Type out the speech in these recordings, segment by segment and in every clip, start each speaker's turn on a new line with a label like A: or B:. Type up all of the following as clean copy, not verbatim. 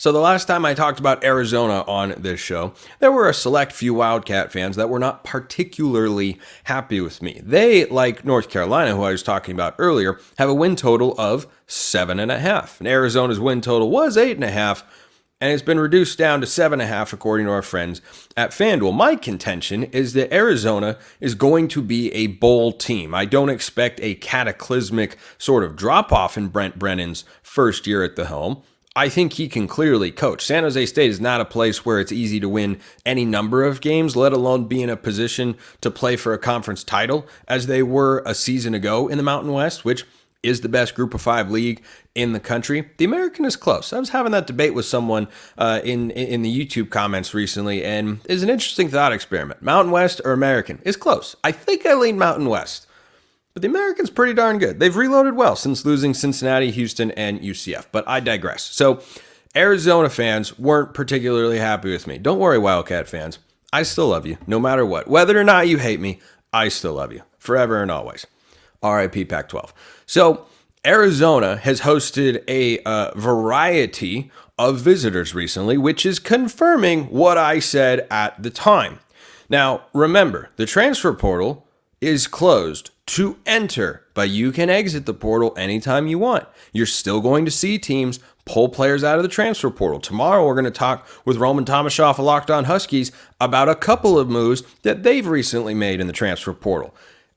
A: So the last time I talked about Arizona on this show, there were a select few Wildcat fans that were not particularly happy with me. They, like North Carolina, who I was talking about earlier, have a win total of 7.5. And Arizona's win total was 8.5, and it's been reduced down to 7.5 according to our friends at FanDuel. My contention is that Arizona is going to be a bowl team. I don't expect a cataclysmic sort of drop-off in Brent Brennan's first year at the helm. I think he can clearly coach. San Jose State is not a place where it's easy to win any number of games, let alone be in a position to play for a conference title, as they were a season ago in the Mountain West, which is the best Group of 5 league in the country. The American is close. I was having that debate with someone in the YouTube comments recently, and it's an interesting thought experiment. Mountain West or American is close. I think I lean Mountain West. But the American's pretty darn good. They've reloaded well since losing Cincinnati, Houston, and UCF. But I digress. So Arizona fans weren't particularly happy with me. Don't worry, Wildcat fans. I still love you, no matter what. Whether or not you hate me, I still love you. Forever and always. RIP Pac-12. So Arizona has hosted a variety of visitors recently, which is confirming what I said at the time. Now, remember, the transfer portal is closed to enter, but you can exit the portal anytime you want. You're still going to see teams pull players out of the transfer portal. Tomorrow, we're going to talk with Roman Tomashoff of Locked On Huskies about a couple of moves that they've recently made in the transfer portal.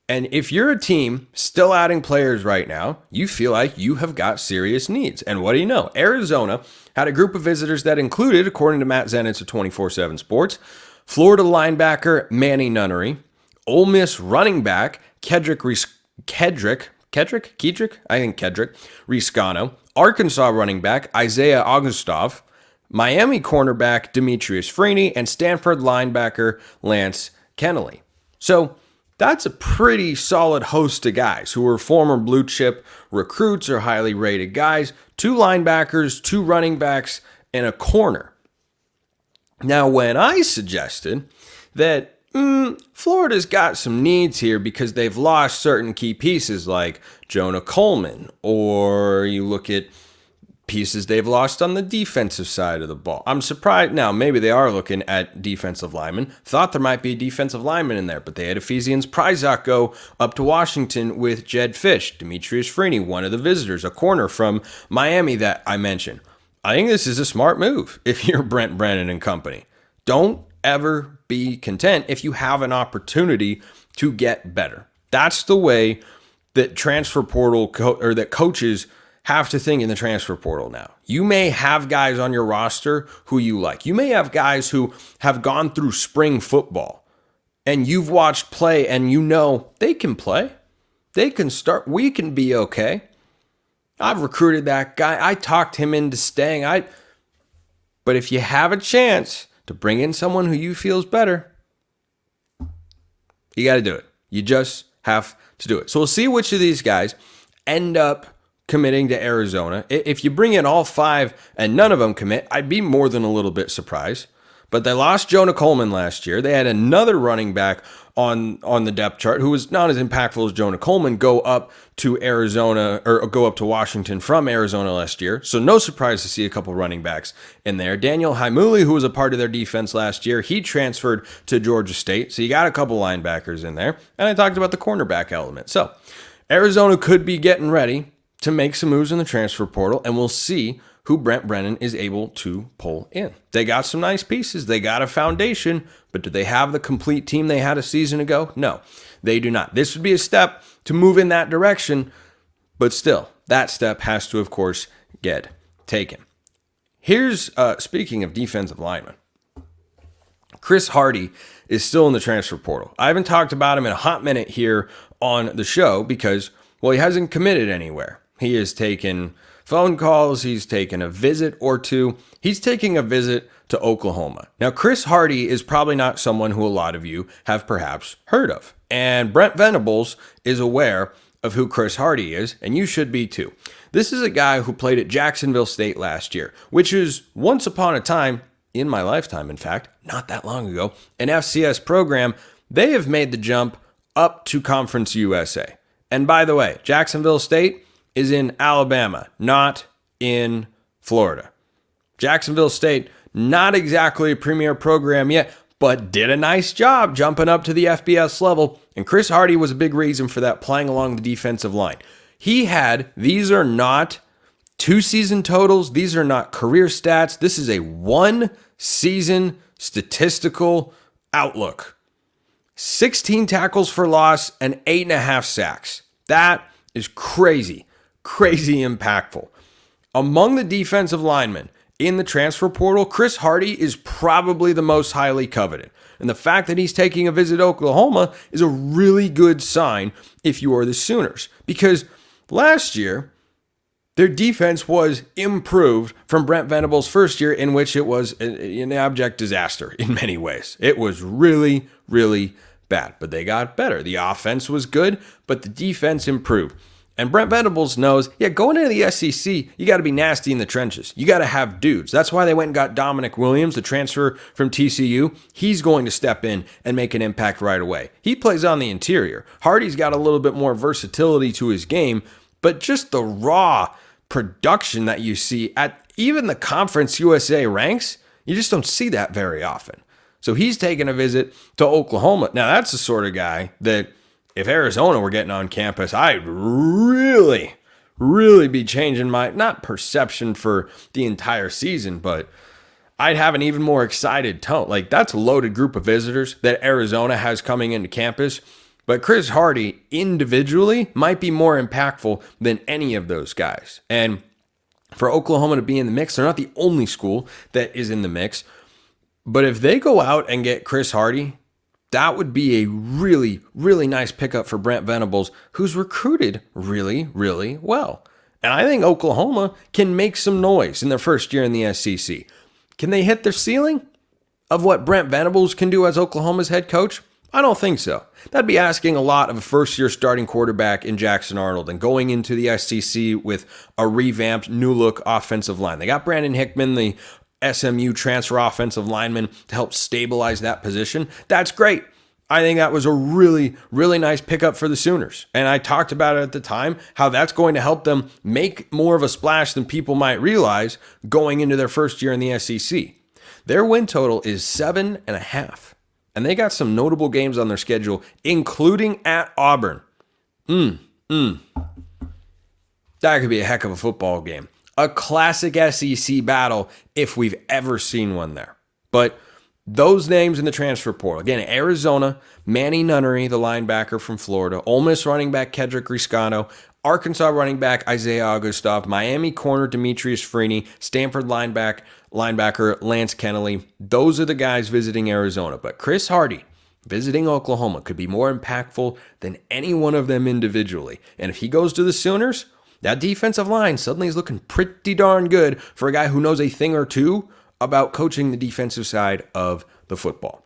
A: And if you're a team still adding players right now, you feel like you have got serious needs. And what do you know? Arizona had a group of visitors that included, according to Matt Zenitz of 24/7 Sports, Florida linebacker Manny Nunnery, Ole Miss running back Kedrick Riscano, Arkansas running back Isaiah Augustov, Miami cornerback Demetrius Freeney, and Stanford linebacker Lance Kennelly. So that's a pretty solid host of guys who are former blue chip recruits or highly rated guys. 2 linebackers, 2 running backs, and a corner. Now, when I suggested that Florida's got some needs here because they've lost certain key pieces like Jonah Coleman, or you look at pieces they've lost on the defensive side of the ball. I'm surprised. Now, maybe they are looking at defensive linemen. Thought there might be a defensive lineman in there, but they had Ephesians Pryzak go up to Washington with Jed Fish, Demetrius Freeney, one of the visitors, a corner from Miami that I mentioned. I think this is a smart move if you're Brent Brennan and company. Don't ever be content if you have an opportunity to get better. That's the way that transfer portal or that coaches have to think in the transfer portal now. You may have guys on your roster who you like. You may have guys who have gone through spring football and you've watched play and you know they can play. They can start. We can be okay. I've recruited that guy. I talked him into staying. But if you have a chance to bring in someone who you feel is better, you got to do it. You just have to do it. So we'll see which of these guys end up committing to Arizona. If you bring in all 5 and none of them commit, I'd be more than a little bit surprised. But they lost Jonah Coleman last year. They had another running back on the depth chart who was not as impactful as Jonah Coleman go up to Arizona or go up to Washington from Arizona last year. So no surprise to see a couple running backs in there. Daniel Haimuli, who was a part of their defense last year, he transferred to Georgia State. So you got a couple linebackers in there. And I talked about the cornerback element. So Arizona could be getting ready to make some moves in the transfer portal, and we'll see who Brent Brennan is able to pull in. They got some nice pieces. They got a foundation, but do they have the complete team they had a season ago? No, they do not. This would be a step to move in that direction, but still, that step has to, of course, get taken. Here's, speaking of defensive linemen, Chris Hardie is still in the transfer portal. I haven't talked about him in a hot minute here on the show because, well, he hasn't committed anywhere. He has taken phone calls. He's taken a visit or two. He's taking a visit to Oklahoma. Now, Chris Hardie is probably not someone who a lot of you have perhaps heard of. And Brent Venables is aware of who Chris Hardie is, and you should be too. This is a guy who played at Jacksonville State last year, which is once upon a time, in my lifetime, in fact, not that long ago, an FCS program. They have made the jump up to Conference USA. And by the way, Jacksonville State is in Alabama, not in Florida. Jacksonville State, not exactly a premier program yet, but did a nice job jumping up to the FBS level. And Chris Hardie was a big reason for that, playing along the defensive line. These are not 2-season totals. These are not career stats. This is a 1-season statistical outlook. 16 tackles for loss and 8.5 sacks. That is crazy impactful. Among the defensive linemen in the transfer portal, Chris Hardie is probably the most highly coveted. And the fact that he's taking a visit to Oklahoma is a really good sign if you are the Sooners. Because last year, their defense was improved from Brent Venables' first year, in which it was an abject disaster in many ways. It was really, really bad, but they got better. The offense was good, but the defense improved. And Brent Venables knows, going into the SEC, you got to be nasty in the trenches. You got to have dudes. That's why they went and got Dominic Williams, the transfer from TCU. He's going to step in and make an impact right away. He plays on the interior. Hardie's got a little bit more versatility to his game, but just the raw production that you see at even the Conference USA ranks, you just don't see that very often. So he's taking a visit to Oklahoma. Now, that's the sort of guy that if Arizona were getting on campus, I'd really be changing my, not perception for the entire season, but I'd have an even more excited tone. Like, that's a loaded group of visitors that Arizona has coming into campus. But Chris Hardie individually might be more impactful than any of those guys. And for Oklahoma to be in the mix, they're not the only school that is in the mix. But if they go out and get Chris Hardie, that would be a really, really nice pickup for Brent Venables, who's recruited really, really well. And I think Oklahoma can make some noise in their first year in the SEC. Can they hit their ceiling of what Brent Venables can do as Oklahoma's head coach? I don't think so. That'd be asking a lot of a first-year starting quarterback in Jackson Arnold and going into the SEC with a revamped, new-look offensive line. They got Brandon Hickman, the SMU transfer offensive lineman, to help stabilize that position. That's great. I think that was a really, really nice pickup for the Sooners. And I talked about it at the time, how that's going to help them make more of a splash than people might realize going into their first year in the SEC. Their win total is 7.5. And they got some notable games on their schedule, including at Auburn. That could be a heck of a football game. A classic SEC battle if we've ever seen one there. But those names in the transfer portal. Again, Arizona, Manny Nunnery, the linebacker from Florida. Ole Miss running back Kedrick Riscano. Arkansas running back Isaiah Augustov. Miami corner Demetrius Freeney. Stanford linebacker Lance Kennelly. Those are the guys visiting Arizona. But Chris Hardie visiting Oklahoma could be more impactful than any one of them individually. And if he goes to the Sooners, that defensive line suddenly is looking pretty darn good for a guy who knows a thing or two about coaching the defensive side of the football.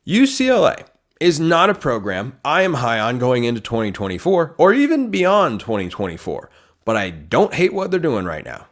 A: UCLA is not a program I am high on going into 2024 or even beyond 2024, but I don't hate what they're doing right now.